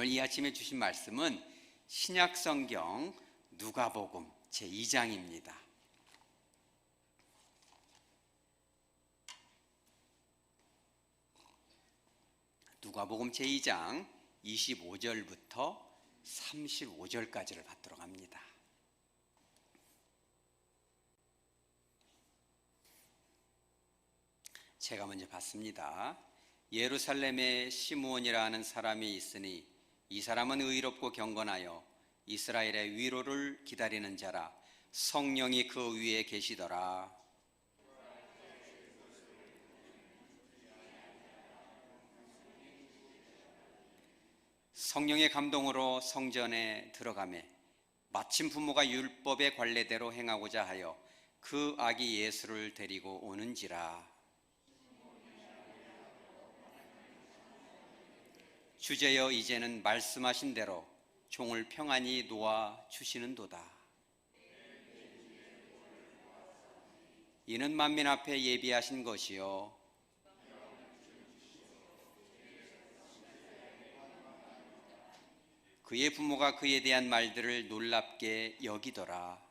오늘 이 아침에 주신 말씀은 신약성경 누가복음 제2장입니다. 누가복음 제2장 25절부터 35절까지를 받도록 합니다. 제가 먼저 봤습니다. 예루살렘에 시므온이라는 사람이 있으니 이 사람은 의롭고 경건하여 이스라엘의 위로를 기다리는 자라. 성령이 그 위에 계시더라. 성령의 감동으로 성전에 들어가매 마침 부모가 율법의 관례대로 행하고자 하여 그 아기 예수를 데리고 오는지라. 주제여 이제는 말씀하신 대로 종을 평안히 놓아 주시는도다. 이는 만민 앞에 예비하신 것이요 그의 부모가 그에 대한 말들을 놀랍게 여기더라.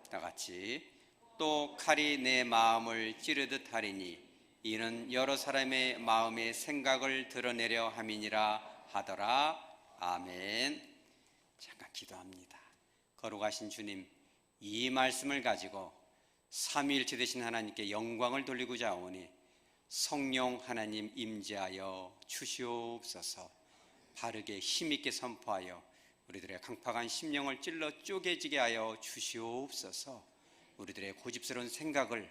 다 같이 또 칼이 내 마음을 찌르듯 하리니 이는 여러 사람의 마음의 생각을 드러내려 함이니라 하더라. 아멘. 잠깐 기도합니다. 거룩하신 주님, 이 말씀을 가지고 삼위일체 되신 하나님께 영광을 돌리고자 하오니 성령 하나님 임재하여 주시옵소서. 바르게 힘있게 선포하여 우리들의 강팍한 심령을 찔러 쪼개지게 하여 주시옵소서. 우리들의 고집스러운 생각을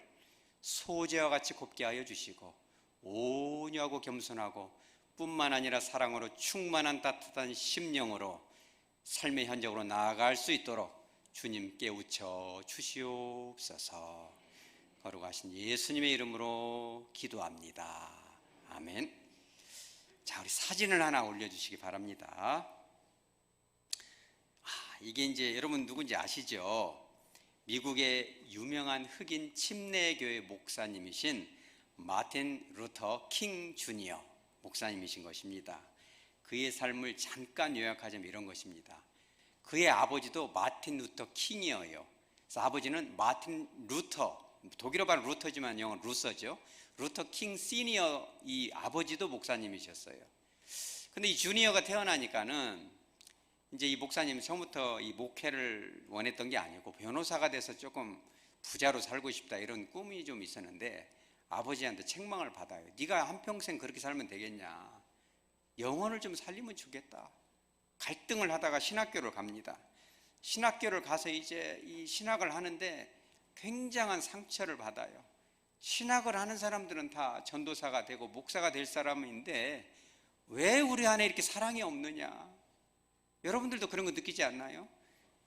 소재와 같이 곱게 하여 주시고 온유하고 겸손하고 뿐만 아니라 사랑으로 충만한 따뜻한 심령으로 삶의 현장으로 나아갈 수 있도록 주님 깨우쳐 주시옵소서. 거룩하신 예수님의 이름으로 기도합니다. 아멘. 자, 우리 사진을 하나 올려주시기 바랍니다. 이게 이제 여러분 누군지 아시죠? 미국의 유명한 흑인 침례교회 목사님이신 마틴 루터 킹 주니어 목사님이신 것입니다. 그의 삶을 잠깐 요약하자면 이런 것입니다. 그의 아버지도 마틴 루터 킹이에요. 그래서 아버지는 마틴 루터, 독일어 발음 루터지만 영어 루서죠. 루터 킹 시니어, 이 아버지도 목사님이셨어요. 근데 이 주니어가 태어나니까는 이제 이 목사님은 처음부터 이 목회를 원했던 게 아니고 변호사가 돼서 조금 부자로 살고 싶다 이런 꿈이 좀 있었는데 아버지한테 책망을 받아요. 네가 한평생 그렇게 살면 되겠냐. 영혼을 좀 살리면 좋겠다. 갈등을 하다가 신학교를 갑니다. 신학교를 가서 이제 이 신학을 하는데 굉장한 상처를 받아요. 신학을 하는 사람들은 다 전도사가 되고 목사가 될 사람인데 왜 우리 안에 이렇게 사랑이 없느냐. 여러분들도 그런 거 느끼지 않나요?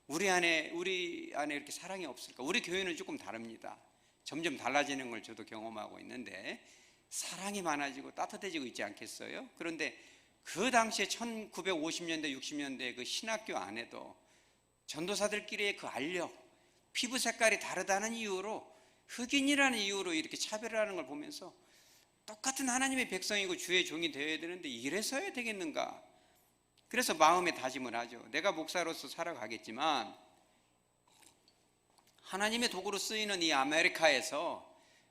우리 안에 이렇게 사랑이 없을까? 우리 교회는 조금 다릅니다. 점점 달라지는 걸 저도 경험하고 있는데 사랑이 많아지고 따뜻해지고 있지 않겠어요? 그런데 그 당시에 1950년대 60년대 그 신학교 안에도 전도사들끼리의 그 알력, 피부 색깔이 다르다는 이유로 흑인이라는 이유로 이렇게 차별하는 걸 보면서 똑같은 하나님의 백성이고 주의 종이 되어야 되는데 이래서 해야 되겠는가? 그래서 마음에 다짐을 하죠. 내가 목사로서 살아가겠지만 하나님의 도구로 쓰이는 이 아메리카에서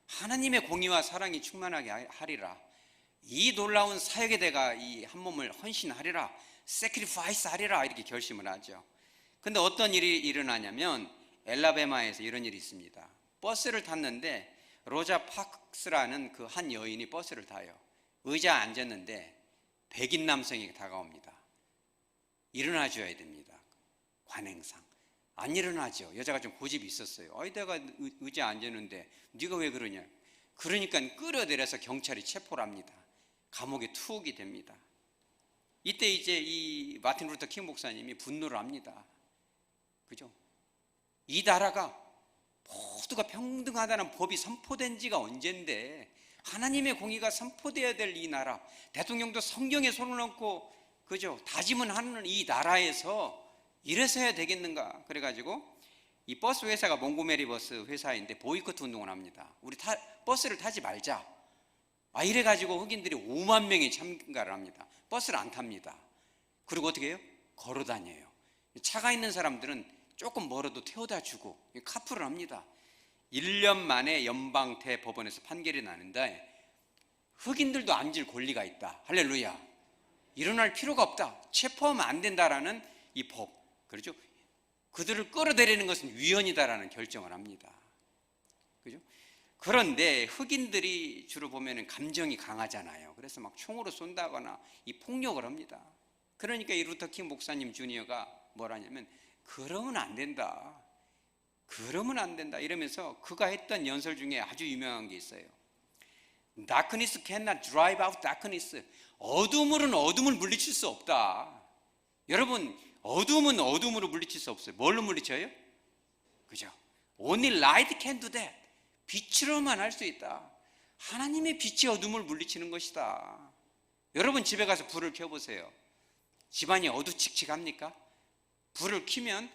하나님의 공의와 사랑이 충만하게 하리라. 이 놀라운 사역에 내가 이 한 몸을 헌신하리라. 세크리파이스 하리라. 이렇게 결심을 하죠. 근데 어떤 일이 일어나냐면 엘라베마에서 이런 일이 있습니다. 버스를 탔는데 로자 파크스라는 그 한 여인이 버스를 타요. 의자에 앉았는데 백인 남성이 다가옵니다. 일어나줘야 됩니다. 관행상 안 일어나죠. 여자가 좀 고집이 있었어요. 내가 의자에 앉았는데 네가 왜 그러냐. 그러니까 끌어내려서 경찰이 체포를 합니다. 감옥에 투옥이 됩니다. 이때 이제 이 마틴 루터 킹 목사님이 분노를 합니다. 그죠? 이 나라가 모두가 평등하다는 법이 선포된 지가 언젠데 하나님의 공의가 선포되어야 될 이 나라, 대통령도 성경에 손을 얹고 그죠? 다짐은 하는 이 나라에서 이래서 해야 되겠는가? 그래가지고 이 버스 회사가 몽고메리 버스 회사인데 보이콧 운동을 합니다. 우리 버스를 타지 말자. 이래가지고 흑인들이 5만 명이 참가를 합니다. 버스를 안 탑니다. 그리고 어떻게 해요? 걸어 다녀요. 차가 있는 사람들은 조금 멀어도 태워다 주고 카풀을 합니다. 1년 만에 연방대 법원에서 판결이 나는데 흑인들도 앉을 권리가 있다. 할렐루야. 일어날 필요가 없다. 체포하면 안 된다라는 이 법. 그렇죠? 그들을 끌어들이는 것은 위헌이다라는 결정을 합니다. 그죠? 그런데 흑인들이 주로 보면은 감정이 강하잖아요. 그래서 막 총으로 쏜다거나 이 폭력을 합니다. 그러니까 이 루터 킹 목사님 주니어가 뭐라냐면 그러면 안 된다. 그러면 안 된다. 이러면서 그가 했던 연설 중에 아주 유명한 게 있어요. Darkness cannot drive out darkness. 어둠으로는 어둠을 물리칠 수 없다. 여러분, 어둠은 어둠으로 물리칠 수 없어요. 뭘로 물리쳐요? 그죠? Only light can do that. 빛으로만 할 수 있다. 하나님의 빛이 어둠을 물리치는 것이다. 여러분 집에 가서 불을 켜보세요. 집안이 어두칙칙합니까? 불을 켜면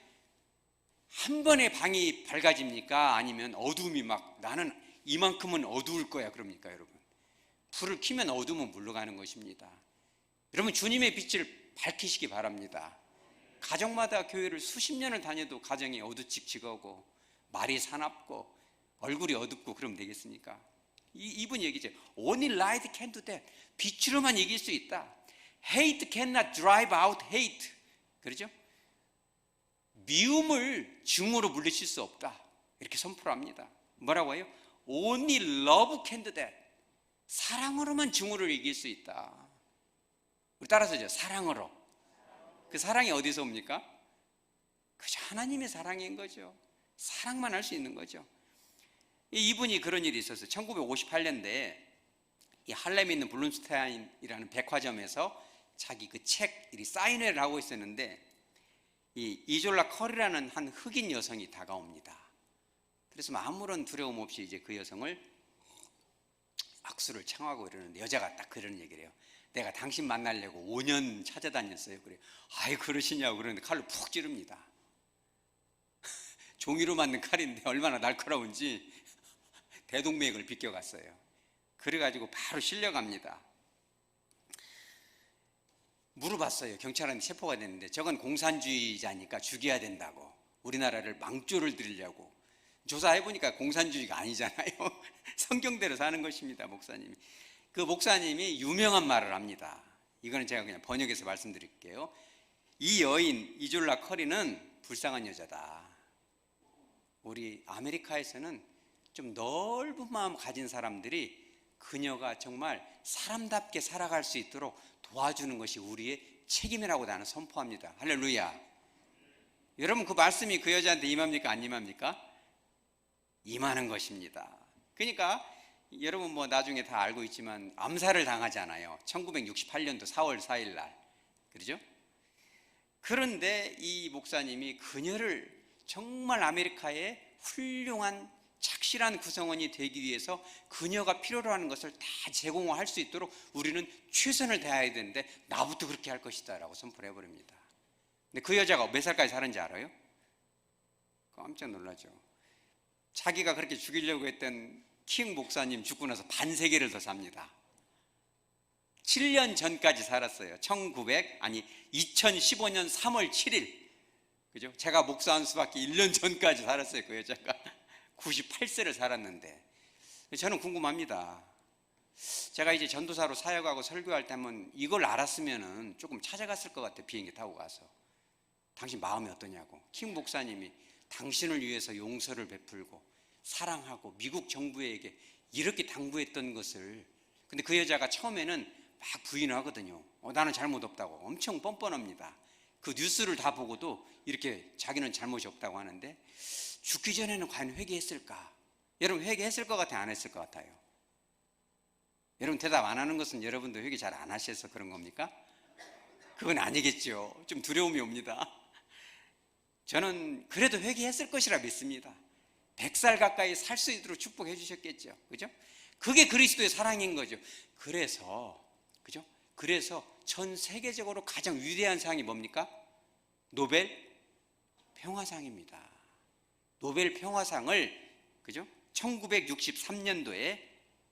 한 번에 방이 밝아집니까? 아니면 어둠이 막 나는 이만큼은 어두울 거야 그럽니까 여러분? 불을 켜면 어둠은 물러가는 것입니다. 여러분 주님의 빛을 밝히시기 바랍니다. 가정마다 교회를 수십 년을 다녀도 가정이 어두칙칙하고 말이 사납고 얼굴이 어둡고 그러면 되겠습니까? 이분 얘기죠. Only light can do that. 빛으로만 이길 수 있다. Hate cannot drive out hate. 그렇죠? 미움을 증오로 물리칠 수 없다. 이렇게 선포를 합니다. 뭐라고 해요? Only love can do that. 사랑으로만 증오를 이길 수 있다. 우리 따라서죠. 사랑으로. 그 사랑이 어디서 옵니까? 그저 하나님의 사랑인 거죠. 사랑만 할 수 있는 거죠. 이분이 그런 일이 있었어요. 1958년대에 이 할렘에 있는 블룸스타인이라는 백화점에서 자기 그 책 사인회를 하고 있었는데 이 이졸라 커리라는 한 흑인 여성이 다가옵니다. 그래서 아무런 두려움 없이 이제 그 여성을 악수를 청하고 이러는데 여자가 딱 그런 얘기를 해요. 내가 당신 만나려고 5년 찾아다녔어요. 그래요. 아이 그러시냐고 그러는데 칼로 푹 찌릅니다. 종이로 만든 칼인데 얼마나 날카로운지 대동맥을 비껴갔어요. 그래가지고 바로 실려갑니다. 물어봤어요. 경찰한테 체포가 됐는데 저건 공산주의자니까 죽여야 된다고. 우리나라를 망조를 들이려고. 조사해보니까 공산주의가 아니잖아요. 성경대로 사는 것입니다. 목사님이. 그 목사님이 유명한 말을 합니다. 이거는 제가 그냥 번역해서 말씀드릴게요. 이 여인 이졸라 커리는 불쌍한 여자다. 우리 아메리카에서는 좀 넓은 마음 가진 사람들이 그녀가 정말 사람답게 살아갈 수 있도록 도와주는 것이 우리의 책임이라고 나는 선포합니다. 할렐루야. 여러분 그 말씀이 그 여자한테 임합니까? 안 임합니까? 임하는 것입니다. 그러니까 여러분 뭐 나중에 다 알고 있지만 암살을 당하잖아요. 1968년도 4월 4일 날. 그렇죠? 그런데 이 목사님이 그녀를 정말 아메리카의 훌륭한 착실한 구성원이 되기 위해서 그녀가 필요로 하는 것을 다 제공할 수 있도록 우리는 최선을 다해야 되는데 나부터 그렇게 할 것이다 라고 선포를 해버립니다. 근데 그 여자가 몇 살까지 살았는지 알아요? 깜짝 놀라죠. 자기가 그렇게 죽이려고 했던 킹 목사님 죽고 나서 반세기를 더 삽니다. 7년 전까지 살았어요. 2015년 3월 7일. 그죠? 제가 목사한 수밖에 1년 전까지 살았어요. 그 여자가 98세를 살았는데 저는 궁금합니다. 제가 이제 전도사로 사역하고 설교할 때면 이걸 알았으면 조금 찾아갔을 것 같아요. 비행기 타고 가서 당신 마음이 어떠냐고. 킹 목사님이 당신을 위해서 용서를 베풀고 사랑하고 미국 정부에게 이렇게 당부했던 것을. 근데 그 여자가 처음에는 막 부인하거든요. 나는 잘못 없다고 엄청 뻔뻔합니다. 그 뉴스를 다 보고도 이렇게 자기는 잘못이 없다고 하는데 죽기 전에는 과연 회개했을까? 여러분 회개했을 것 같아요? 안 했을 것 같아요? 여러분 대답 안 하는 것은 여러분도 회개 잘 안 하셔서 그런 겁니까? 그건 아니겠죠. 좀 두려움이 옵니다. 저는 그래도 회개했을 것이라 믿습니다. 100살 가까이 살 수 있도록 축복해 주셨겠죠. 그죠? 그게 그리스도의 사랑인 거죠. 그래서 그죠? 그래서 전 세계적으로 가장 위대한 상이 뭡니까? 노벨 평화상입니다. 노벨 평화상을 그죠? 1963년도에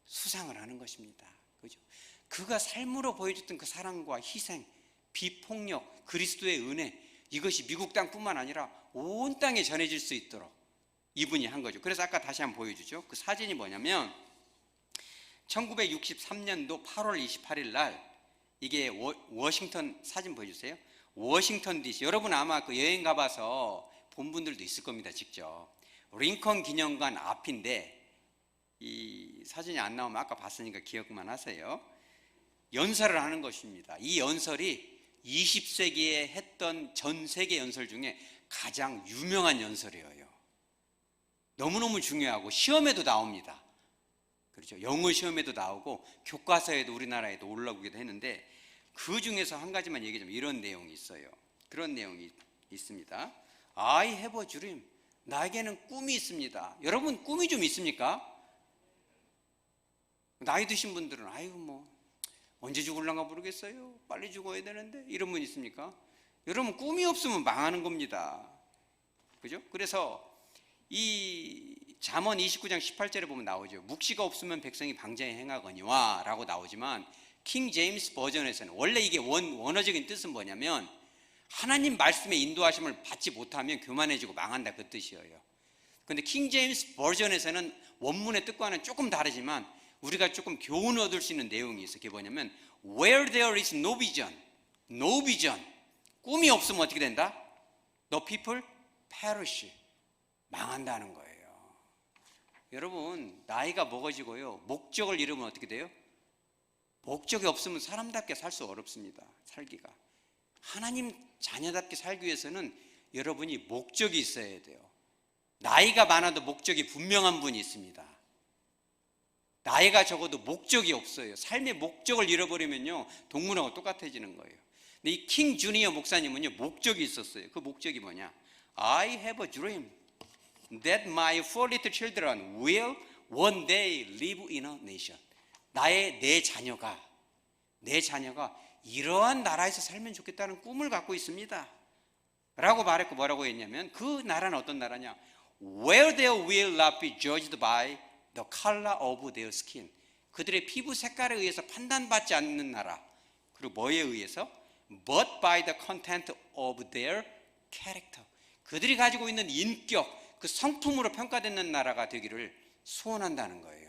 수상을 하는 것입니다. 그죠? 그가 삶으로 보여줬던 그 사랑과 희생, 비폭력, 그리스도의 은혜, 이것이 미국 땅뿐만 아니라 온 땅에 전해질 수 있도록 이분이 한 거죠. 그래서 아까 다시 한번 보여주죠. 그 사진이 뭐냐면 1963년도 8월 28일 날, 이게 워싱턴, 사진 보여주세요. 워싱턴 DC, 여러분 아마 그 여행 가봐서 본 분들도 있을 겁니다. 직접 링컨 기념관 앞인데, 이 사진이 안 나오면 아까 봤으니까 기억만 하세요. 연설을 하는 것입니다. 이 연설이 20세기에 했던 전 세계 연설 중에 가장 유명한 연설이에요. 너무너무 중요하고 시험에도 나옵니다. 그렇죠? 영어 시험에도 나오고 교과서에도 우리나라에도 올라오기도 했는데, 그 중에서 한 가지만 얘기하자면 이런 내용이 있어요. 그런 내용이 있습니다. I have a dream. 나에게는 꿈이 있습니다. 여러분 꿈이 좀 있습니까? 나이 드신 분들은 아이고 뭐 언제 죽을란가 모르겠어요. 빨리 죽어야 되는데, 이런 분 있습니까? 여러분 꿈이 없으면 망하는 겁니다. 그죠? 그래서 이 잠언 29장 18절에 보면 나오죠. 묵시가 없으면 백성이 방자에 행하거니와 라고 나오지만, 킹 제임스 버전에서는 원래 이게 원어적인 뜻은 뭐냐면 하나님 말씀의 인도하심을 받지 못하면 교만해지고 망한다, 그 뜻이에요. 근데 킹 제임스 버전에서는 원문의 뜻과는 조금 다르지만 우리가 조금 교훈을 얻을 수 있는 내용이 있어요. 그게 뭐냐면 Where there is no vision, no vision. 꿈이 없으면 어떻게 된다? The people perish. 망한다는 거예요. 여러분 나이가 먹어지고요, 목적을 잃으면 어떻게 돼요? 목적이 없으면 사람답게 살 수 어렵습니다. 살기가. 하나님 자녀답게 살기 위해서는 여러분이 목적이 있어야 돼요. 나이가 많아도 목적이 분명한 분이 있습니다. 나이가 적어도 목적이 없어요. 삶의 목적을 잃어버리면요 동물하고 똑같아지는 거예요. 근데 이 킹 주니어 목사님은요 목적이 있었어요. 그 목적이 뭐냐? I have a dream that my four little children will one day live in a nation. 내 자녀가 이러한 나라에서 살면 좋겠다는 꿈을 갖고 있습니다 라고 말했고, 뭐라고 했냐면 그 나라는 어떤 나라냐? Where they will not be judged by the color of their skin. 그들의 피부 색깔에 의해서 판단받지 않는 나라. 그리고 뭐에 의해서? But by the content of their character. 그들이 가지고 있는 인격, 그 성품으로 평가되는 나라가 되기를 소원한다는 거예요.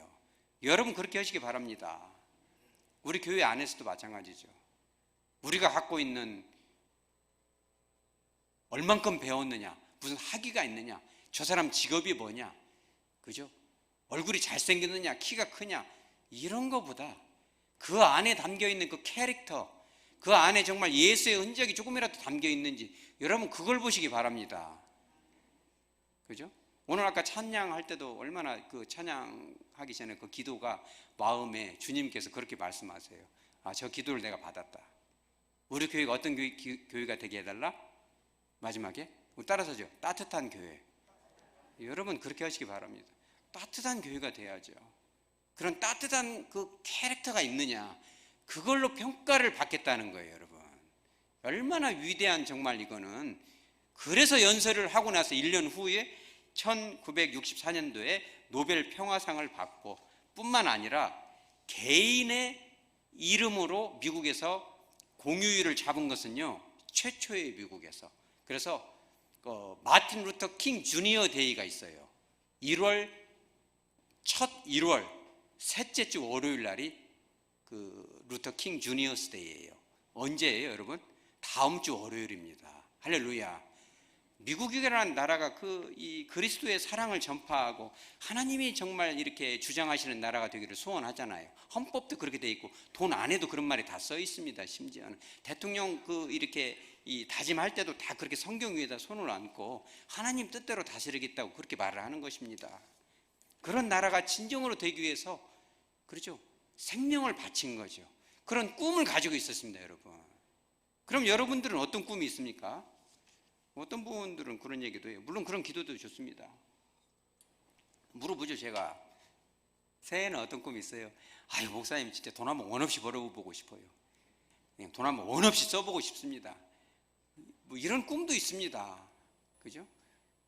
여러분 그렇게 하시기 바랍니다. 우리 교회 안에서도 마찬가지죠. 우리가 갖고 있는 얼만큼 배웠느냐, 무슨 학위가 있느냐, 저 사람 직업이 뭐냐, 그죠? 얼굴이 잘생겼느냐, 키가 크냐, 이런 거보다 그 안에 담겨 있는 그 캐릭터, 그 안에 정말 예수의 흔적이 조금이라도 담겨 있는지 여러분 그걸 보시기 바랍니다. 그죠? 오늘 아까 찬양할 때도 얼마나 그 찬양하기 전에 그 기도가 마음에 주님께서 그렇게 말씀하세요. 아, 저 기도를 내가 받았다. 우리 교회가 어떤 교회가 되게 해달라? 마지막에 우리 따라서죠. 따뜻한 교회. 여러분 그렇게 하시기 바랍니다. 따뜻한 교회가 돼야죠. 그런 따뜻한 그 캐릭터가 있느냐, 그걸로 평가를 받겠다는 거예요. 여러분 얼마나 위대한, 정말 이거는. 그래서 연설을 하고 나서 1년 후에 1964년도에 노벨 평화상을 받고, 뿐만 아니라 개인의 이름으로 미국에서 공휴일을 잡은 것은요 최초의 미국에서. 그래서 마틴 루터 킹 주니어 데이가 있어요. 1월 셋째 주 월요일 날이 그 루터 킹 주니어스 데이예요. 언제예요 여러분? 다음 주 월요일입니다. 할렐루야. 미국이라는 나라가 이 그리스도의 사랑을 전파하고 하나님이 정말 이렇게 주장하시는 나라가 되기를 소원하잖아요. 헌법도 그렇게 돼 있고 돈 안에도 그런 말이 다 써 있습니다. 심지어는 대통령 이렇게 다짐할 때도 다 그렇게 성경 위에다 손을 얹고 하나님 뜻대로 다스리겠다고 그렇게 말을 하는 것입니다. 그런 나라가 진정으로 되기 위해서, 그렇죠, 생명을 바친 거죠. 그런 꿈을 가지고 있었습니다. 여러분, 그럼 여러분들은 어떤 꿈이 있습니까? 어떤 분들은 그런 얘기도 해요. 물론 그런 기도도 좋습니다. 물어보죠. 제가 새해에는 어떤 꿈이 있어요? 아유 목사님 진짜 돈 한번 원 없이 벌어보고 싶어요. 그냥 돈 한번 원 없이 써보고 싶습니다. 뭐 이런 꿈도 있습니다. 그죠?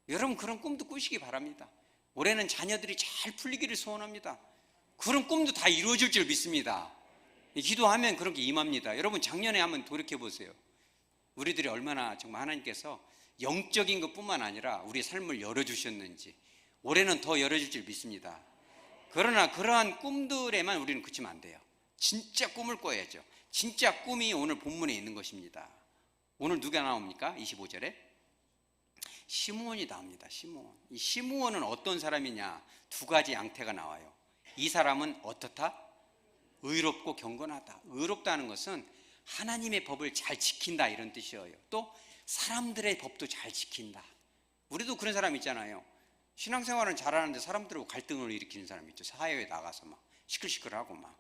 여러분 그런 꿈도 꾸시기 바랍니다. 올해는 자녀들이 잘 풀리기를 소원합니다. 그런 꿈도 다 이루어질 줄 믿습니다. 기도하면 그런 게 임합니다. 여러분 작년에 한번 돌이켜 보세요. 우리들이 얼마나 정말 하나님께서 영적인 것뿐만 아니라 우리의 삶을 열어주셨는지. 올해는 더 열어줄 줄 믿습니다. 그러나 그러한 꿈들에만 우리는 그치면 안 돼요. 진짜 꿈을 꿔야죠. 진짜 꿈이 오늘 본문에 있는 것입니다. 오늘 누가 나옵니까? 25절에 시므온이 나옵니다. 시므온. 이 시므온은 어떤 사람이냐? 두 가지 양태가 나와요. 이 사람은 어떻다? 의롭고 경건하다. 의롭다는 것은 하나님의 법을 잘 지킨다 이런 뜻이에요. 또 사람들의 법도 잘 지킨다. 우리도 그런 사람 있잖아요. 신앙생활은 잘하는데 사람들하고 갈등을 일으키는 사람 있죠. 사회에 나가서 막 시끌시끌하고 막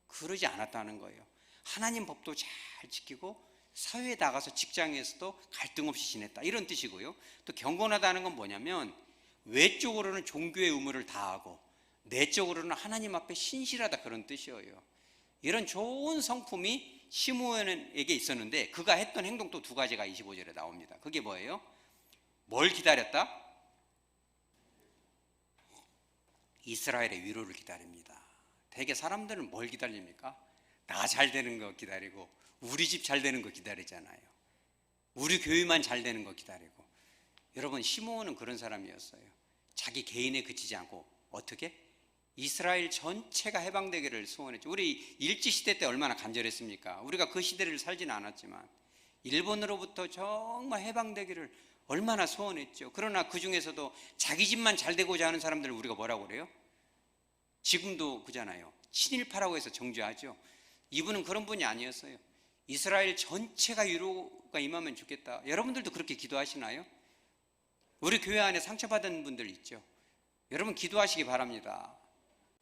그러지 않았다는 거예요. 하나님 법도 잘 지키고 사회에 나가서 직장에서도 갈등 없이 지냈다 이런 뜻이고요. 또 경건하다는 건 뭐냐면 외적으로는 종교의 의무를 다하고 내적으로는 하나님 앞에 신실하다 그런 뜻이에요. 이런 좋은 성품이 시므온에게 있었는데 그가 했던 행동도 두 가지가 25절에 나옵니다. 그게 뭐예요? 뭘 기다렸다? 이스라엘의 위로를 기다립니다. 대개 사람들은 뭘 기다립니까? 나 잘 되는 거 기다리고 우리 집 잘 되는 거 기다리잖아요. 우리 교회만 잘 되는 거 기다리고. 여러분 시므온은 그런 사람이었어요. 자기 개인에 그치지 않고 어떻게? 이스라엘 전체가 해방되기를 소원했죠. 우리 일제시대 때 얼마나 간절했습니까? 우리가 그 시대를 살지는 않았지만 일본으로부터 정말 해방되기를 얼마나 소원했죠. 그러나 그 중에서도 자기 집만 잘 되고자 하는 사람들을 우리가 뭐라고 그래요? 지금도 그잖아요. 친일파라고 해서 정죄하죠. 이분은 그런 분이 아니었어요. 이스라엘 전체가 위로가 임하면 좋겠다. 여러분들도 그렇게 기도하시나요? 우리 교회 안에 상처받은 분들 있죠. 여러분 기도하시기 바랍니다.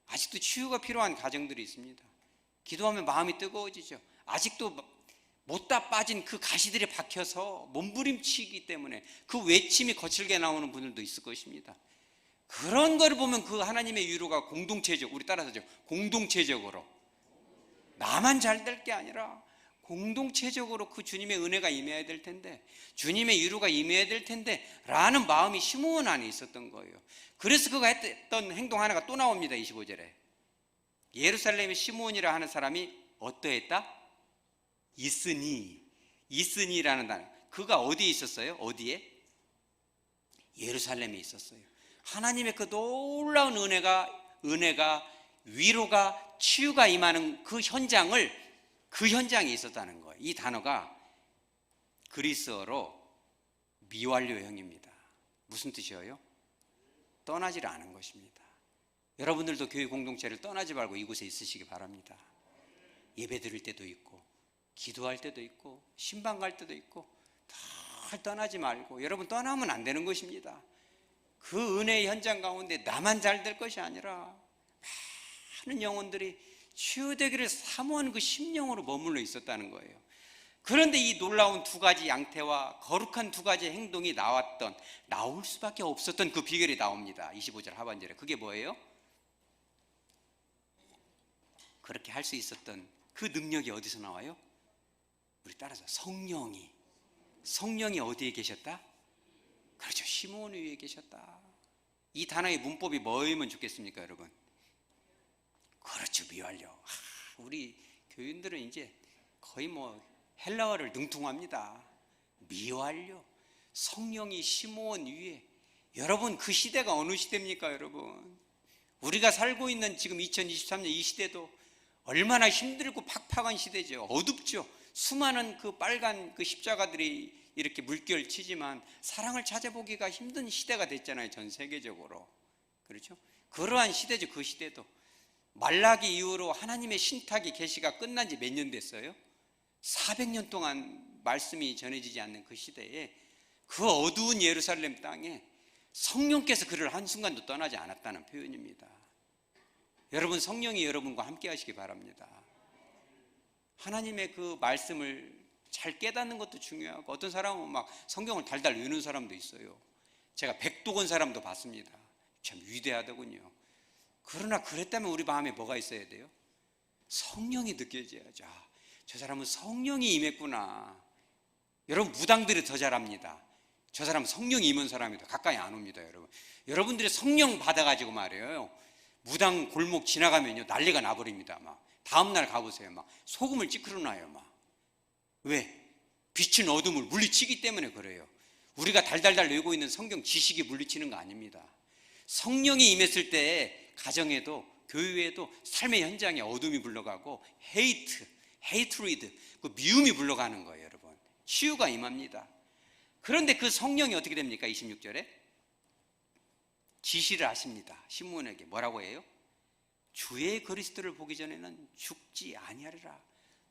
아직도 치유가 필요한 가정들이 있습니다. 기도하면 마음이 뜨거워지죠. 아직도 못다 빠진 그 가시들이 박혀서 몸부림치기 때문에 그 외침이 거칠게 나오는 분들도 있을 것입니다. 그런 걸 보면 그 하나님의 위로가 공동체적, 우리 따라서죠. 공동체적으로 나만 잘 될 게 아니라 공동체적으로 그 주님의 은혜가 임해야 될 텐데, 주님의 위로가 임해야 될 텐데 라는 마음이 시므온 안에 있었던 거예요. 그래서 그가 했던 행동 하나가 또 나옵니다. 25절에 예루살렘의 시므온이라 하는 사람이 어떠했다? 이스니라는 단어. 그가 어디에 있었어요? 어디에? 예루살렘에 있었어요. 하나님의 그 놀라운 은혜가 위로가 치유가 임하는 그 현장에 있었다는 거예요. 이 단어가 그리스어로 미완료형입니다. 무슨 뜻이에요? 떠나지를 않은 것입니다. 여러분들도 교회 공동체를 떠나지 말고 이곳에 있으시기 바랍니다. 예배 드릴 때도 있고 기도할 때도 있고 신방 갈 때도 있고 다 떠나지 말고, 여러분 떠나면 안 되는 것입니다. 그 은혜의 현장 가운데 나만 잘 될 것이 아니라 많은 영혼들이 치유되기를 사모하는 그 심령으로 머물러 있었다는 거예요. 그런데 이 놀라운 두 가지 양태와 거룩한 두 가지 행동이 나올 수밖에 없었던 그 비결이 나옵니다. 25절 하반절에. 그게 뭐예요? 그렇게 할 수 있었던 그 능력이 어디서 나와요? 우리 따라서 성령이 어디에 계셨다? 그렇죠. 시므온 위에 계셨다. 이 단어의 문법이 뭐이면 좋겠습니까, 여러분? 그렇죠. 미완료. 우리 교인들은 이제 거의 헬라어를 능통합니다. 미완료. 성령이 시므온 위에. 여러분 그 시대가 어느 시대입니까, 여러분? 우리가 살고 있는 지금 2023년 이 시대도 얼마나 힘들고 팍팍한 시대죠. 어둡죠. 수많은 그 빨간 그 십자가들이 이렇게 물결 치지만 사랑을 찾아보기가 힘든 시대가 됐잖아요. 전 세계적으로. 그렇죠? 그러한 시대죠. 그 시대도. 말라기 이후로 하나님의 신탁이 계시가 끝난 지 몇 년 됐어요? 400년 동안 말씀이 전해지지 않는 그 시대에 그 어두운 예루살렘 땅에 성령께서 그를 한순간도 떠나지 않았다는 표현입니다. 여러분 성령이 여러분과 함께 하시기 바랍니다. 하나님의 그 말씀을 잘 깨닫는 것도 중요하고, 어떤 사람은 막 성경을 달달 외우는 사람도 있어요. 제가 백독원 사람도 봤습니다. 참 위대하더군요. 그러나 그랬다면 우리 마음에 뭐가 있어야 돼요? 성령이 느껴져야죠. 저 사람은 성령이 임했구나. 여러분, 무당들이 더 잘합니다. 저 사람은 성령이 임한 사람이다. 가까이 안 옵니다, 여러분. 여러분들이 성령 받아가지고 말이에요, 무당 골목 지나가면요 난리가 나버립니다. 막 다음날 가보세요. 막 소금을 찌그러놔요. 막 왜? 빛은 어둠을 물리치기 때문에 그래요. 우리가 달달달 외우고 있는 성경 지식이 물리치는 거 아닙니다. 성령이 임했을 때 가정에도 교회에도 삶의 현장에 어둠이 물러가고 헤이트리드, 그 미움이 물러가는 거예요, 여러분. 치유가 임합니다. 그런데 그 성령이 어떻게 됩니까? 26절에 지시를 하십니다. 시므온에게 뭐라고 해요? 주의 그리스도를 보기 전에는 죽지 아니하리라.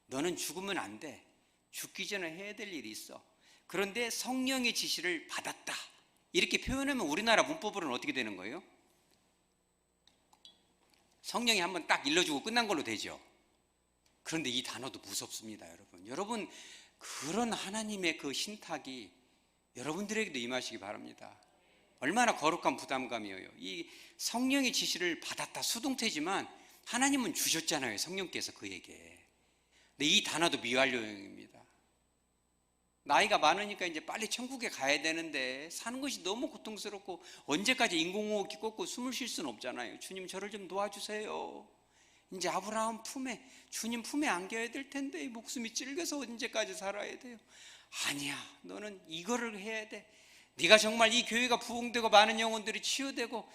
너는 죽으면 안 돼. 죽기 전에 해야 될 일이 있어. 그런데 성령의 지시를 받았다, 이렇게 표현하면 우리나라 문법으로는 어떻게 되는 거예요? 성령이 한번 딱 일러주고 끝난 걸로 되죠. 그런데 이 단어도 무섭습니다, 여러분. 여러분, 그런 하나님의 그 신탁이 여러분들에게도 임하시기 바랍니다. 얼마나 거룩한 부담감이에요. 이 성령의 지시를 받았다, 수동태지만 하나님은 주셨잖아요, 성령께서 그에게. 근데 이 단어도 미완료형입니다. 나이가 많으니까 이제 빨리 천국에 가야 되는데 사는 것이 너무 고통스럽고 언제까지 인공호흡기 꽂고 숨을 쉴 수는 없잖아요. 주님, 저를 좀 도와주세요. 이제 아브라함 품에, 주님 품에 안겨야 될 텐데 목숨이 찔겨서 언제까지 살아야 돼요? 아니야, 너는 이거를 해야 돼. 네가 정말 이 교회가 부흥되고 많은 영혼들이 치유되고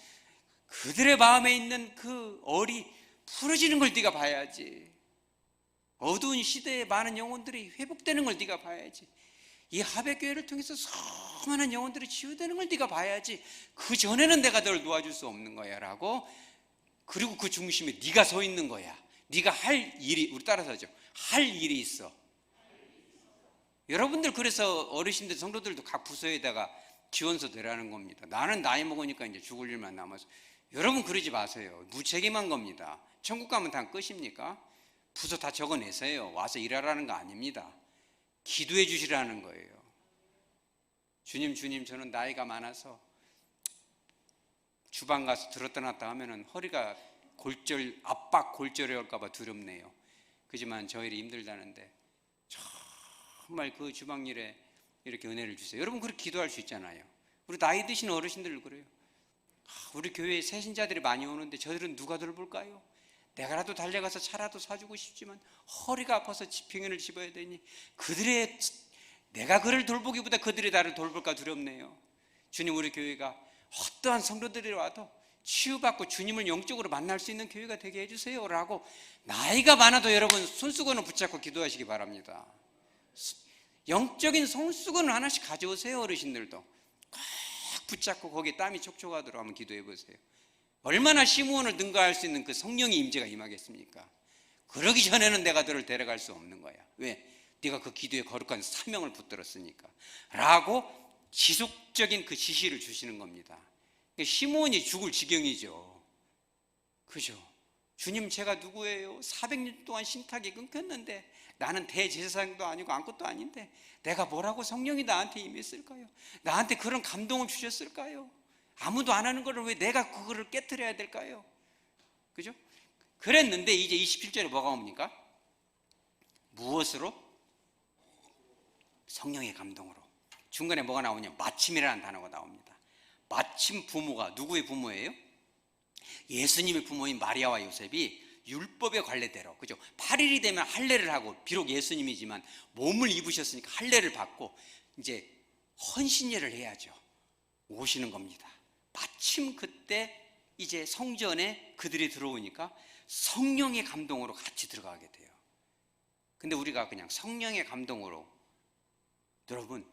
그들의 마음에 있는 그 얼이 풀어지는 걸 네가 봐야지. 어두운 시대에 많은 영혼들이 회복되는 걸 네가 봐야지. 이 하백교회를 통해서 수많은 영혼들이 치유되는 걸 네가 봐야지. 그 전에는 내가 널 도와줄 수 없는 거야 라고. 그리고 그 중심에 네가 서 있는 거야. 네가 할 일이, 우리 따라서죠, 할 일이 있어. 여러분들 그래서 어르신들, 성도들도 각 부서에다가 지원서 내라는 겁니다. 나는 나이 먹으니까 이제 죽을 일만 남아서. 여러분 그러지 마세요. 무책임한 겁니다. 천국 가면 다 끝입니까? 부서 다 적어내세요. 와서 일하라는 거 아닙니다. 기도해 주시라는 거예요. 주님, 저는 나이가 많아서 주방 가서 들었다 놨다 하면은 허리가 압박 골절이 올까봐 두렵네요. 그지만 저 일이 힘들다는데 정말 그 주방 일에 이렇게 은혜를 주세요. 여러분 그렇게 기도할 수 있잖아요. 우리 나이 드신 어르신들 그래요. 우리 교회에 새신자들이 많이 오는데 저들은 누가 돌볼까요? 내가라도 달려가서 차라도 사주고 싶지만 허리가 아파서 지평인을 집어야 되니 내가 그를 돌보기보다 그들이 나를 돌볼까 두렵네요. 주님, 우리 교회가 어떠한 성도들이 와도 치유받고 주님을 영적으로 만날 수 있는 교회가 되게 해주세요 라고 나이가 많아도 여러분 손수건을 붙잡고 기도하시기 바랍니다. 영적인 손수건을 하나씩 가져오세요. 어르신들도 꽉 붙잡고 거기에 땀이 촉촉하도록 한번 기도해 보세요. 얼마나 시므온을 능가할 수 있는 그 성령의 임재가 임하겠습니까? 그러기 전에는 내가 너를 데려갈 수 없는 거야. 왜? 네가 그 기도에 거룩한 사명을 붙들었으니까 라고 지속적인 그 지시를 주시는 겁니다. 시므온이 죽을 지경이죠. 그죠? 주님, 제가 누구예요? 400년 동안 신탁이 끊겼는데 나는 대제사장도 아니고 아무것도 아닌데 내가 뭐라고 성령이 나한테 임했을까요? 나한테 그런 감동을 주셨을까요? 아무도 안 하는 거를 왜 내가 그거를 깨트려야 될까요? 그죠? 그랬는데 이제 27절에 뭐가 옵니까? 무엇으로? 성령의 감동으로. 중간에 뭐가 나오냐? 마침이라는 단어가 나옵니다. 마침 부모가 누구의 부모예요? 예수님의 부모인 마리아와 요셉이 율법의 관례대로, 그죠? 8일이 되면 할례를 하고, 비록 예수님이지만 몸을 입으셨으니까 할례를 받고 이제 헌신예를 해야죠. 오시는 겁니다. 마침 그때 이제 성전에 그들이 들어오니까 성령의 감동으로 같이 들어가게 돼요. 근데 우리가 그냥 성령의 감동으로, 여러분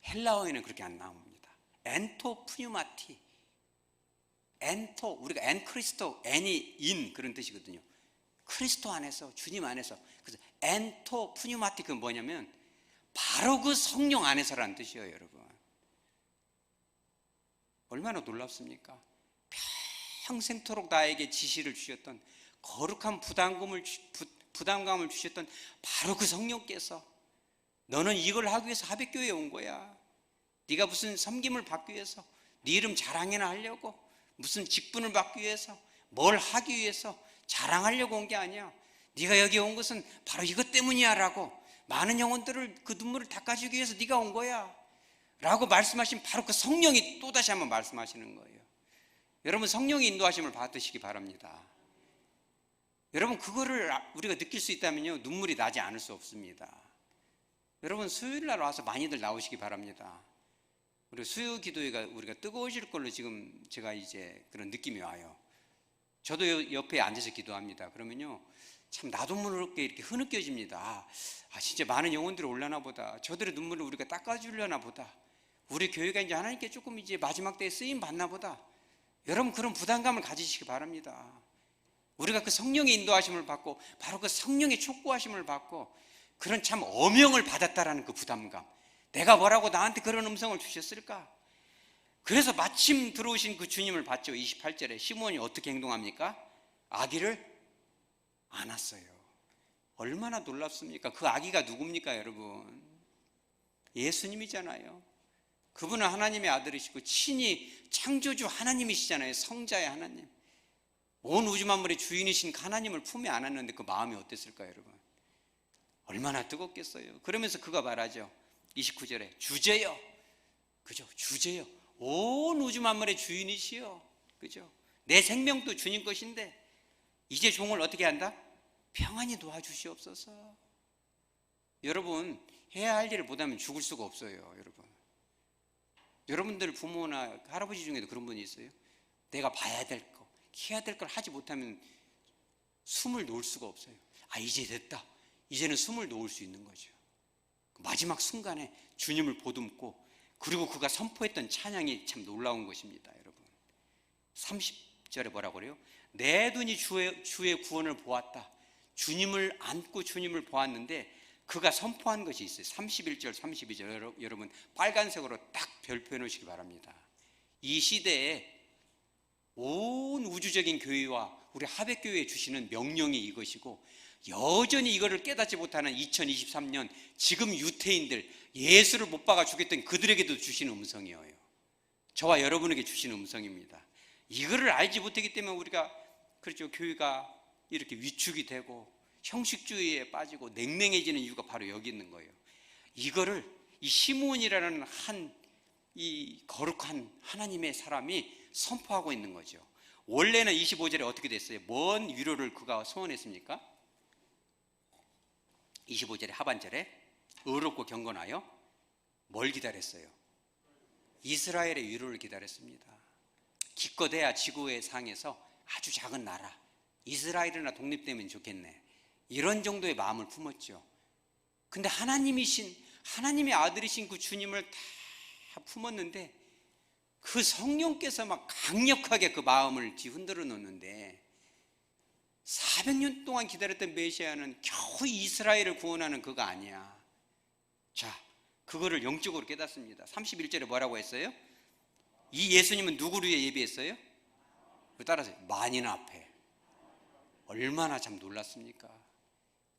헬라어에는 그렇게 안 나옵니다. 엔토 푸뉴마티. 엔토, 우리가 엔 크리스토, 엔이 인 그런 뜻이거든요. 크리스토 안에서, 주님 안에서. 그래서 엔토 푸뉴마티, 그건 뭐냐면 바로 그 성령 안에서라는 뜻이에요. 여러분 얼마나 놀랍습니까? 평생토록 나에게 지시를 주셨던, 거룩한 부담감을 주셨던 바로 그 성령께서 너는 이걸 하기 위해서 하백교회에 온 거야. 네가 무슨 섬김을 받기 위해서, 네 이름 자랑이나 하려고, 무슨 직분을 받기 위해서, 뭘 하기 위해서 자랑하려고 온 게 아니야. 네가 여기 온 것은 바로 이것 때문이야 라고, 많은 영혼들을 그 눈물을 닦아주기 위해서 네가 온 거야 라고 말씀하신 바로 그 성령이 또다시 한번 말씀하시는 거예요. 여러분, 성령의 인도하심을 받으시기 바랍니다. 여러분, 그거를 우리가 느낄 수 있다면요, 눈물이 나지 않을 수 없습니다. 여러분, 수요일 날 와서 많이들 나오시기 바랍니다. 우리 수요 기도회가 우리가 뜨거워질 걸로 지금 제가 이제 그런 느낌이 와요. 저도 옆에 앉아서 기도합니다. 그러면요, 참 나도 모르게 이렇게 흐느껴집니다. 진짜 많은 영혼들이 올라나 보다. 저들의 눈물을 우리가 닦아주려나 보다. 우리 교회가 이제 하나님께 조금 이제 마지막 때에 쓰임 받나 보다. 여러분, 그런 부담감을 가지시기 바랍니다. 우리가 그 성령의 인도하심을 받고 바로 그 성령의 촉구하심을 받고 그런 참 어명을 받았다라는 그 부담감, 내가 뭐라고 나한테 그런 음성을 주셨을까? 그래서 마침 들어오신 그 주님을 봤죠. 28절에 시몬이 어떻게 행동합니까? 아기를 안았어요. 얼마나 놀랍습니까? 그 아기가 누굽니까 여러분? 예수님이잖아요. 그분은 하나님의 아들이시고 친히 창조주 하나님이시잖아요. 성자의 하나님, 온 우주 만물의 주인이신 하나님을 품에 안았는데 그 마음이 어땠을까요 여러분? 얼마나 뜨겁겠어요. 그러면서 그가 말하죠. 29절에 주제여, 그죠? 주제여, 온 우주 만물의 주인이시여, 그죠? 내 생명도 주님 것인데 이제 종을 어떻게 한다? 평안히 도와주시옵소서. 여러분, 해야 할 일을 못하면 죽을 수가 없어요. 여러분, 여러분들 부모나 할아버지 중에도 그런 분이 있어요. 내가 봐야 될 거, 해야 될 걸 하지 못하면 숨을 놓을 수가 없어요. 이제 됐다, 이제는 숨을 놓을 수 있는 거죠. 마지막 순간에 주님을 보듬고, 그리고 그가 선포했던 찬양이 참 놀라운 것입니다. 여러분, 30절에 뭐라고 그래요? 내 눈이 주의 구원을 보았다. 주님을 안고 주님을 보았는데 그가 선포한 것이 있어요. 31절 32절 여러분 빨간색으로 딱 별표해 놓으시기 바랍니다. 이 시대에 온 우주적인 교회와 우리 하백교회에 주시는 명령이 이것이고, 여전히 이거를 깨닫지 못하는 2023년 지금 유태인들, 예수를 못 박아 죽였던 그들에게도 주시는 음성이에요. 저와 여러분에게 주시는 음성입니다. 이거를 알지 못하기 때문에 우리가, 그렇죠, 교회가 이렇게 위축이 되고 형식주의에 빠지고 냉랭해지는 이유가 바로 여기 있는 거예요. 이거를 이 시므온이라는 이 거룩한 하나님의 사람이 선포하고 있는 거죠. 원래는 25절에 어떻게 됐어요? 뭔 위로를 그가 소원했습니까? 25절의 하반절에 의롭고 경건하여 뭘 기다렸어요? 이스라엘의 위로를 기다렸습니다. 기껏해야 지구의 상에서 아주 작은 나라 이스라엘이나 독립되면 좋겠네, 이런 정도의 마음을 품었죠. 근데 하나님의 아들이신 그 주님을 다 품었는데 그 성령께서 막 강력하게 그 마음을 뒤흔들어 놓는데, 400년 동안 기다렸던 메시아는 겨우 이스라엘을 구원하는 그가 아니야. 자, 그거를 영적으로 깨닫습니다. 31절에 뭐라고 했어요? 이 예수님은 누구를 위해 예비했어요? 따라서 만인 앞에. 얼마나 참 놀랐습니까?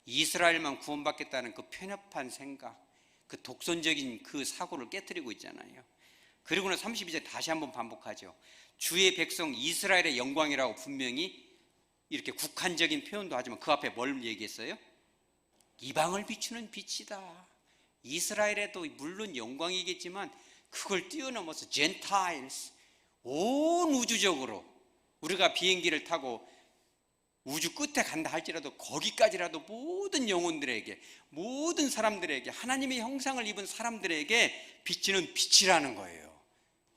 이스라엘만 구원받겠다는 그 편협한 생각, 그 독선적인 그 사고를 깨트리고 있잖아요. 그리고는 32절 다시 한번 반복하죠. 주의 백성 이스라엘의 영광이라고 분명히 이렇게 국한적인 표현도 하지만 그 앞에 뭘 얘기했어요? 이방을 비추는 빛이다. 이스라엘에도 물론 영광이겠지만 그걸 뛰어넘어서 젠타일스, 온 우주적으로 우리가 비행기를 타고 우주 끝에 간다 할지라도 거기까지라도 모든 영혼들에게, 모든 사람들에게, 하나님의 형상을 입은 사람들에게 비치는 빛이라는 거예요.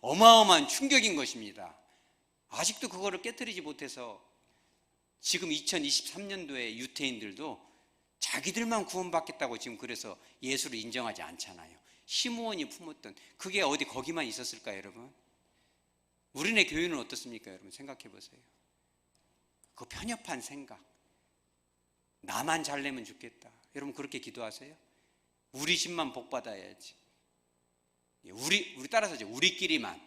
어마어마한 충격인 것입니다. 아직도 그거를 깨트리지 못해서 지금 2023년도에 유태인들도 자기들만 구원받겠다고 지금 그래서 예수를 인정하지 않잖아요. 시므온이 품었던 그게 어디 거기만 있었을까요 여러분? 우리네 교회는 어떻습니까 여러분? 생각해 보세요. 그 편협한 생각, 나만 잘 내면 좋겠다. 여러분 그렇게 기도하세요? 우리 집만 복 받아야지, 우리 따라서 이제 우리끼리만.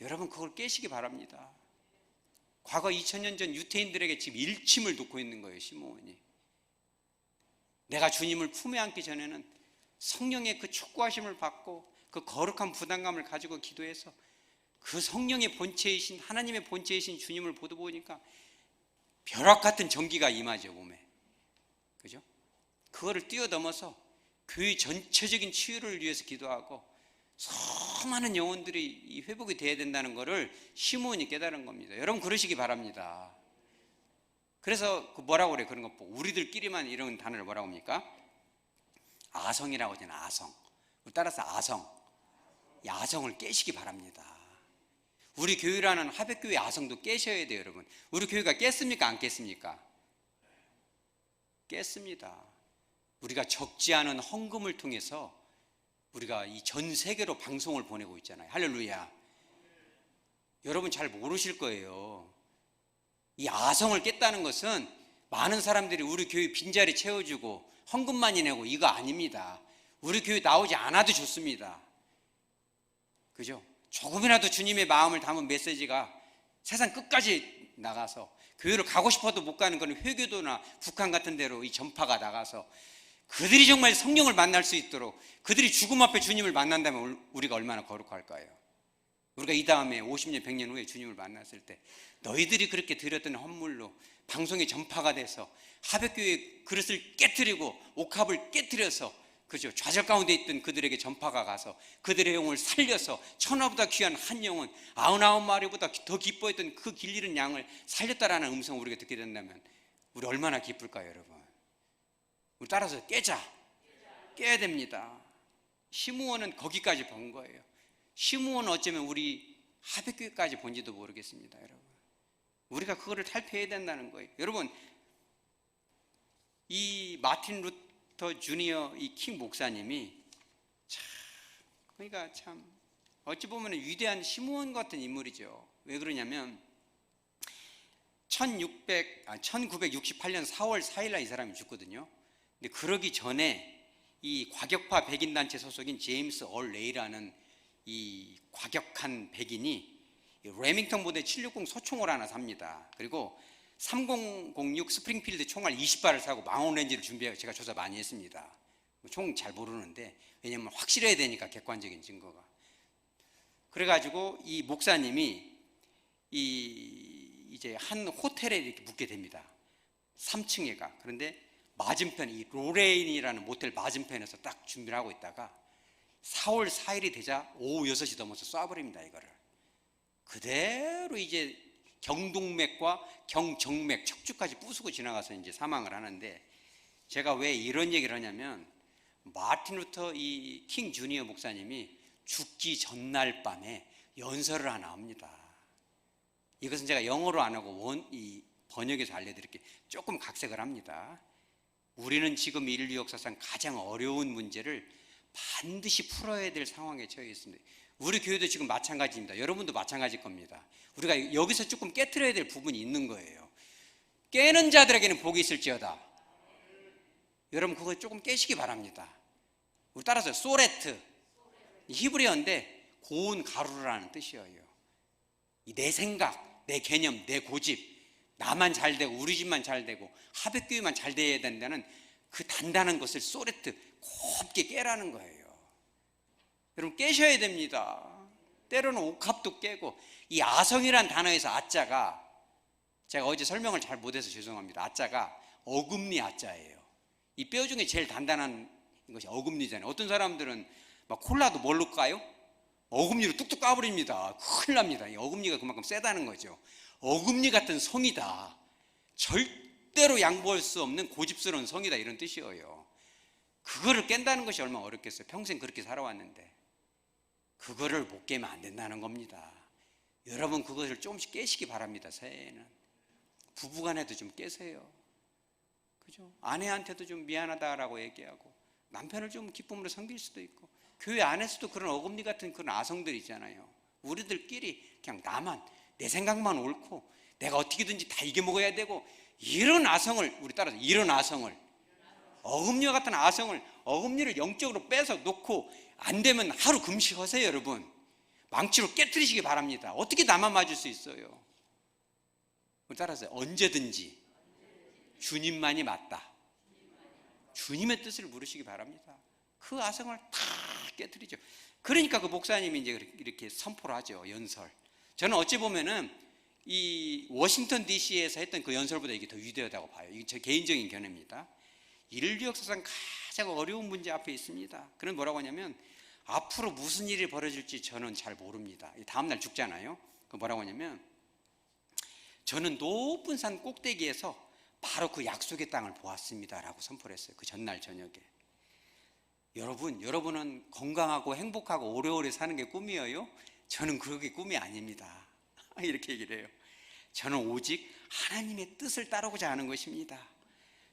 여러분 그걸 깨시기 바랍니다. 과거 2000년 전 유태인들에게 지금 일침을 놓고 있는 거예요. 시므온이. 내가 주님을 품에 안기 전에는 성령의 그 촉구하심을 받고 그 거룩한 부담감을 가지고 기도해서 그 성령의 본체이신, 하나님의 본체이신 주님을 보다 보니까 벼락 같은 전기가 임하죠, 몸에. 그죠? 그거를 뛰어넘어서 교회 전체적인 치유를 위해서 기도하고 수많은 영혼들이 이 회복이 돼야 된다는 것을 시므온이 깨달은 겁니다. 여러분 그러시기 바랍니다. 그래서 그 뭐라고 그래, 그런 거 보고 우리들끼리만 이런 단어를 뭐라고 합니까? 아성이라고 하잖아요. 아성. 따라서 아성, 야성을 깨시기 바랍니다. 우리 교회라는 하백교회 아성도 깨셔야 돼요, 여러분. 우리 교회가 깼습니까? 안 깼습니까? 깼습니다. 우리가 적지 않은 헌금을 통해서 우리가 이 전 세계로 방송을 보내고 있잖아요. 할렐루야. 여러분 잘 모르실 거예요. 이 아성을 깼다는 것은 많은 사람들이 우리 교회 빈자리 채워주고 헌금만이 내고 이거 아닙니다. 우리 교회 나오지 않아도 좋습니다. 그죠? 조금이라도 주님의 마음을 담은 메시지가 세상 끝까지 나가서, 교회를 가고 싶어도 못 가는 건 회교도나 북한 같은 데로 이 전파가 나가서 그들이 정말 성령을 만날 수 있도록, 그들이 죽음 앞에 주님을 만난다면 우리가 얼마나 거룩할까요? 우리가 이 다음에 50년 100년 후에 주님을 만났을 때 너희들이 그렇게 드렸던 헌물로 방송이 전파가 돼서 하백교회 그릇을 깨트리고 옥합을 깨트려서, 그죠, 좌절 가운데 있던 그들에게 전파가 가서 그들의 영을 살려서 천하보다 귀한 한 영혼 99마리보다 더 기뻐했던 그 길 잃은 양을 살렸다라는 음성을 우리가 듣게 된다면 우리 얼마나 기쁠까요, 여러분? 우리 따라서 깨야 됩니다. 시므온은 거기까지 본 거예요. 시므온은 어쩌면 우리 하백교회까지 본지도 모르겠습니다, 여러분. 우리가 그거를 탈피해야 된다는 거예요. 여러분, 이 마틴 루터 주니어 이 킹 목사님이 그러니까 참 어찌 보면 위대한 시므온 같은 인물이죠. 왜 그러냐면 1968년 4월 4일 날 이 사람이 죽거든요. 근데 그러기 전에 이 과격파 백인단체 소속인 제임스 얼 레이라는 이 과격한 백인이 레밍턴 부대 760 소총을 하나 삽니다. 그리고 3006 스프링필드 총알 20발을 사고 망원렌즈를 준비하고, 제가 조사 많이 했습니다. 총 잘 모르는데 왜냐면 확실해야 되니까, 객관적인 증거가. 그래가지고 이 목사님이 이제 한 호텔에 이렇게 묵게 됩니다. 3층에가. 그런데 맞은편, 이 로레인이라는 모텔 맞은편에서 딱 준비를 하고 있다가 4월 4일이 되자 오후 6시 넘어서 쏴버립니다, 이거를. 그대로 이제 경동맥과 경정맥, 척추까지 부수고 지나가서 이제 사망을 하는데, 제가 왜 이런 얘기를 하냐면 마틴 루터 이 킹 주니어 목사님이 죽기 전날 밤에 연설을 하나 합니다. 이것은 제가 영어로 안 하고 이 번역해서 알려드릴게요. 조금 각색을 합니다. 우리는 지금 인류 역사상 가장 어려운 문제를 반드시 풀어야 될 상황에 처해 있습니다. 우리 교회도 지금 마찬가지입니다. 여러분도 마찬가지일 겁니다. 우리가 여기서 조금 깨트려야 될 부분이 있는 거예요. 깨는 자들에게는 복이 있을지어다. 여러분 그거 조금 깨시기 바랍니다. 우리 따라서 소레트, 히브리어인데 고운 가루라는 뜻이에요. 내 생각, 내 개념, 내 고집, 나만 잘 되고 우리 집만 잘 되고 하백교회만 잘 돼야 된다는 그 단단한 것을 소레트, 곱게 깨라는 거예요. 여러분 깨셔야 됩니다. 때로는 옥합도 깨고, 이 아성이란 단어에서 아자가, 제가 어제 설명을 잘 못해서 죄송합니다. 아자가 어금니 아자예요. 이 뼈 중에 제일 단단한 것이 어금니잖아요. 어떤 사람들은 막 콜라도 뭘로 까요? 어금니로 뚝뚝 까버립니다. 큰일 납니다. 이 어금니가 그만큼 세다는 거죠. 어금니 같은 성이다. 절대로 양보할 수 없는 고집스러운 성이다, 이런 뜻이에요. 그거를 깬다는 것이 얼마나 어렵겠어요. 평생 그렇게 살아왔는데 그거를 못 깨면 안 된다는 겁니다. 여러분 그것을 조금씩 깨시기 바랍니다. 새해에는 부부간에도 좀 깨세요. 그죠? 아내한테도 좀 미안하다라고 얘기하고, 남편을 좀 기쁨으로 섬길 수도 있고, 교회 안에서도 그런 어금니 같은 그런 아성들 있잖아요. 우리들끼리 그냥 나만, 내 생각만 옳고 내가 어떻게든지 다 이겨먹어야 되고, 이런 아성을, 우리 따라서 이런 아성을, 어금니와 같은 아성을, 어금니를 영적으로 빼서 놓고 안 되면 하루 금식하세요. 여러분 망치로 깨트리시기 바랍니다. 어떻게 나만 맞을 수 있어요? 우리 따라서 언제든지 주님만이 맞다, 주님의 뜻을 물으시기 바랍니다. 그 아성을 다 깨트리죠. 그러니까 그 목사님이 이제 이렇게 선포를 하죠. 연설. 저는 어찌 보면은 이 워싱턴 DC에서 했던 그 연설보다 이게 더 위대하다고 봐요. 이게 제 개인적인 견해입니다. 인류 역사상 가장 어려운 문제 앞에 있습니다. 그런 뭐라고 하냐면 앞으로 무슨 일이 벌어질지 저는 잘 모릅니다. 다음날 죽잖아요. 그 뭐라고 하냐면 저는 높은 산 꼭대기에서 바로 그 약속의 땅을 보았습니다 라고 선포를 했어요. 그 전날 저녁에. 여러분은 건강하고 행복하고 오래오래 사는 게 꿈이에요? 저는 그게 꿈이 아닙니다. 이렇게 얘기를 해요. 저는 오직 하나님의 뜻을 따르고자 하는 것입니다.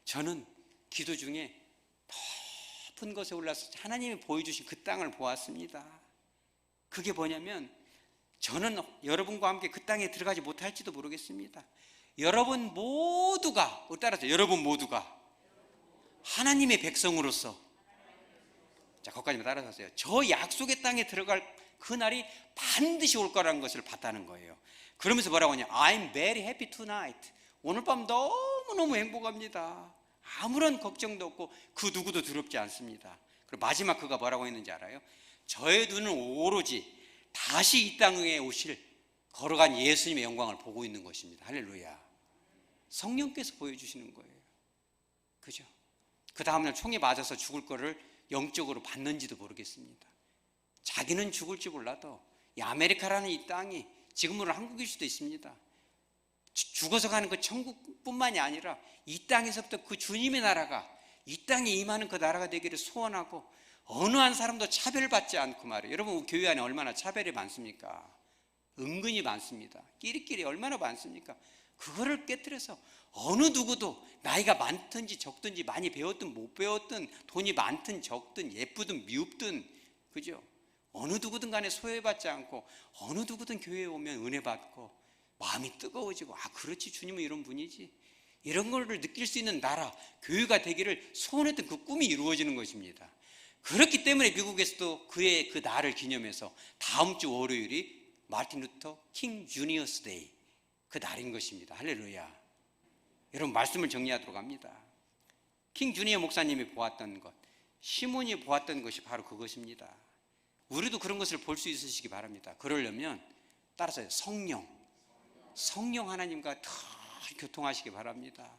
저는 기도 중에 높은 곳에 올라서 하나님이 보여주신 그 땅을 보았습니다. 그게 뭐냐면 저는 여러분과 함께 그 땅에 들어가지 못할지도 모르겠습니다. 여러분 모두가, 따라서 여러분 모두가 하나님의 백성으로서, 자, 거기까지만 따라서 하세요. 저 약속의 땅에 들어갈 그날이 반드시 올 거라는 것을 봤다는 거예요. 그러면서 뭐라고 하냐? I'm very happy tonight. 오늘 밤 너무너무 행복합니다. 아무런 걱정도 없고 그 누구도 두렵지 않습니다. 그리고 마지막 그가 뭐라고 했는지 알아요? 저의 눈은 오로지 다시 이 땅에 오실 걸어간 예수님의 영광을 보고 있는 것입니다. 할렐루야. 성령께서 보여주시는 거예요. 그죠? 그 다음날 총에 맞아서 죽을 거를 영적으로 봤는지도 모르겠습니다. 자기는 죽을지 몰라도 이 아메리카라는 이 땅이 지금으로는 한국일 수도 있습니다. 죽어서 가는 그 천국뿐만이 아니라 이 땅에서부터 그 주님의 나라가 이 땅에 임하는 그 나라가 되기를 소원하고 어느 한 사람도 차별받지 않고 말이에요. 여러분 교회 안에 얼마나 차별이 많습니까? 은근히 많습니다. 끼리끼리 얼마나 많습니까? 그거를 깨트려서 어느 누구도 나이가 많든지 적든지 많이 배웠든 못 배웠든 돈이 많든 적든 예쁘든 미흡든 그죠? 어느 누구든 간에 소외받지 않고 어느 누구든 교회에 오면 은혜 받고 마음이 뜨거워지고 그렇지 주님은 이런 분이지 이런 거를 느낄 수 있는 나라 교회가 되기를 소원했던 그 꿈이 이루어지는 것입니다. 그렇기 때문에 미국에서도 그의 그 날을 기념해서 다음 주 월요일이 마틴 루터 킹 주니어스 데이 그 날인 것입니다. 할렐루야. 여러분 말씀을 정리하도록 합니다. 킹 주니어 목사님이 보았던 것, 시몬이 보았던 것이 바로 그것입니다. 우리도 그런 것을 볼 수 있으시기 바랍니다. 그러려면 따라서 성령 하나님과 더 교통하시기 바랍니다.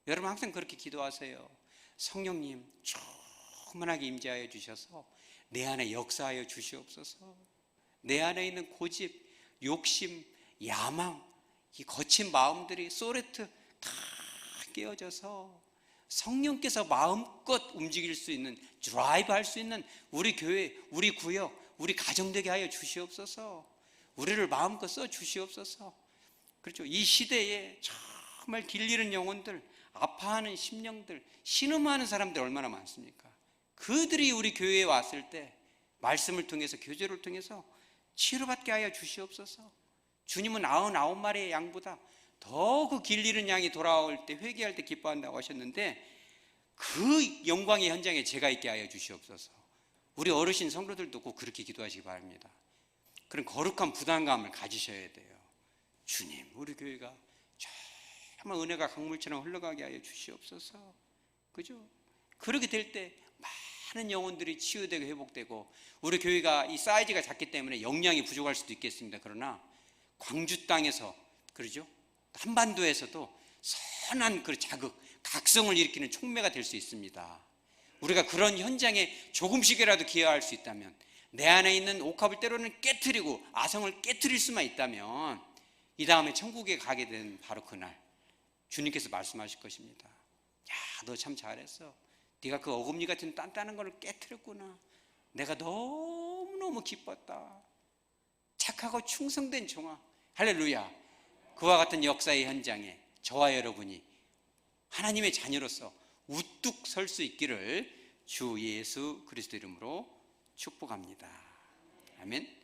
여러분 항상 그렇게 기도하세요. 성령님 충만하게 임재하여 주셔서 내 안에 역사하여 주시옵소서. 내 안에 있는 고집, 욕심, 야망, 이 거친 마음들이 소레트 다 깨어져서 성령께서 마음껏 움직일 수 있는, 드라이브 할 수 있는 우리 교회, 우리 구역, 우리 가정 되게 하여 주시옵소서. 우리를 마음껏 써 주시옵소서. 그렇죠. 이 시대에 정말 길 잃은 영혼들, 아파하는 심령들, 신음하는 사람들 얼마나 많습니까? 그들이 우리 교회에 왔을 때 말씀을 통해서 교제를 통해서 치료받게 하여 주시옵소서. 주님은 99마리의 양보다 더 그 길 잃은 양이 돌아올 때 회개할 때 기뻐한다고 하셨는데 그 영광의 현장에 제가 있게 하여 주시옵소서. 우리 어르신 성도들도 꼭 그렇게 기도하시기 바랍니다. 그런 거룩한 부담감을 가지셔야 돼요. 주님, 우리 교회가 정말 은혜가 강물처럼 흘러가게 하여 주시옵소서. 그죠? 그렇게 될 때 많은 영혼들이 치유되고 회복되고 우리 교회가 이 사이즈가 작기 때문에 역량이 부족할 수도 있겠습니다. 그러나 광주 땅에서 그러죠? 한반도에서도 선한 그 자극, 각성을 일으키는 촉매가 될 수 있습니다. 우리가 그런 현장에 조금씩이라도 기여할 수 있다면 내 안에 있는 옥합을 때로는 깨트리고 아성을 깨트릴 수만 있다면 이 다음에 천국에 가게 된 바로 그날 주님께서 말씀하실 것입니다. 야, 너 참 잘했어. 네가 그 어금니 같은 단단한 걸 깨트렸구나. 내가 너무너무 기뻤다. 착하고 충성된 종아. 할렐루야. 그와 같은 역사의 현장에 저와 여러분이 하나님의 자녀로서 우뚝 설 수 있기를 주 예수 그리스도 이름으로 축복합니다. 아멘.